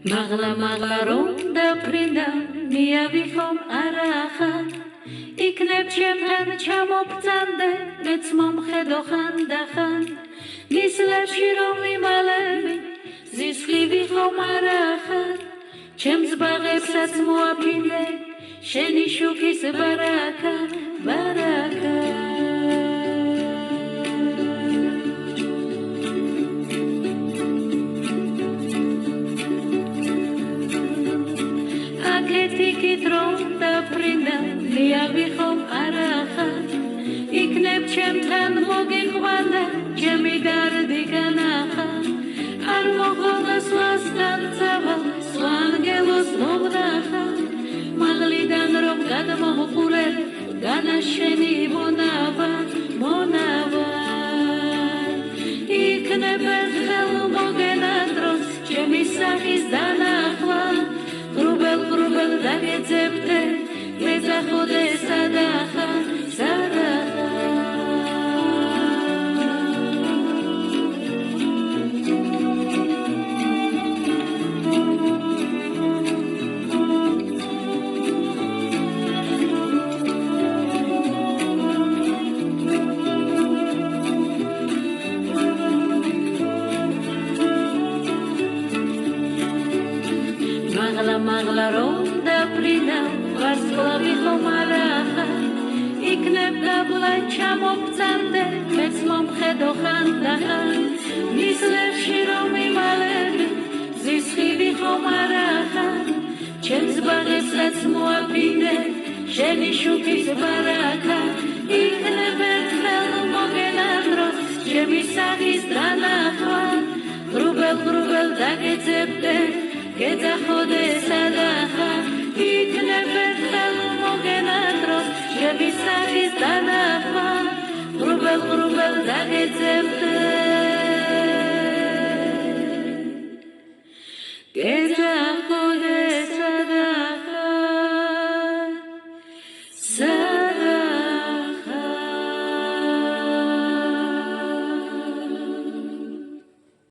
მაღლა მაღლა რომ დაფრინდა მიავი ხომ არახან იქნებ ჩემთან ჩამობწანდე მეც მომხედო ხანდახან მისლებში რომ მიმალები ზისხივი ხომ არახან ჩემს ბაღებსაც მოაფინე შენი შუქის ბარაკა ბარაკა აკეთიკით რომ დაფრინდა მიავი ხომ არახან იქნებ ჩემთან მოგიყვანდა ჩემი დარდი განახა არ მოხდა სხვასთან წავალ სხვა ანგელოს მომნახა მაღლიდან რომ გადმოჰყურე განაშენი მონავა მონავა იქნებ ერთხელ მოგენა დროს ჩემი სახის დანახვა ღრუბელ დაგეძებდე მეძახოდე სადახა სადახა მაღლა რომ დაფრინდა ვარსკვლავი ხომ არახა იქნებ დაბლა ჩამობწანდე მეც მომხედო ხანდახან მისლებში რომ მიმალები ზისხივი ხომ არახან ჩემს ბაღებსაც მოაფინე შენი შუქის ბარაკა იქნებ ერთხელ მოგენა დროს ჩემი სახის დანახვა ღრუბელ დაგეძებდე გეძახოდე სადახა იქნებ ერთხელ მოგენა დროს ჩემი სახის დანახვა ღრუბელ დაგეძებდე